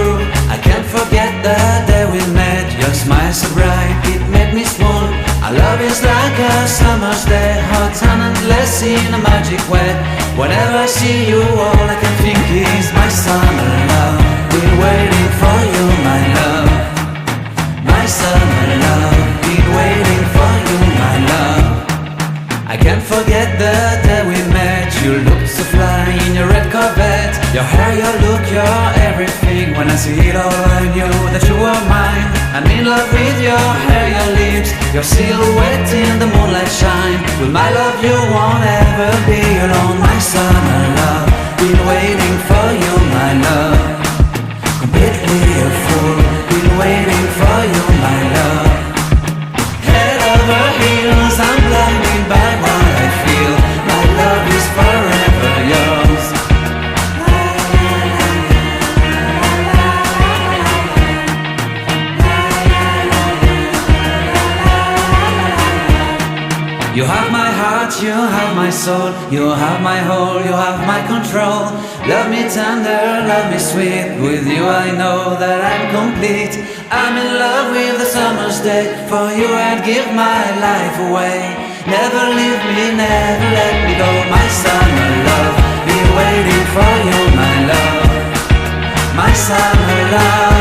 true. I can't forget the day we met. Your smile so bright, it made me swoon. Our love is like a summer's day, hot and endless in a magic way. Whenever I see you, all I can think is my summer love. Been waiting for you, my love. My summer love. Been waiting for you, my love. I can't forget the day we met. You looked so fly in your red Corvette. Your hair, your look, your everything. When I see it all, I knew that you were mine. I'm in love with your hair, your lips, your silhouette in the moonlight shine. With my love you won't ever be alone. My summer love, been waiting for you, my love. Completely a fool, been waiting for you, my love. Head over heels, I'm blinded by what I feel. My love is forever yours. You have my heart, you have my soul, you have my whole, you have my control. Love me tender, love me sweet. With you I know that I'm complete. I'm in love with the summer's day. For you I'd give my life away. Never leave me, never let me go. My summer love, be waiting for you, my love. My summer love.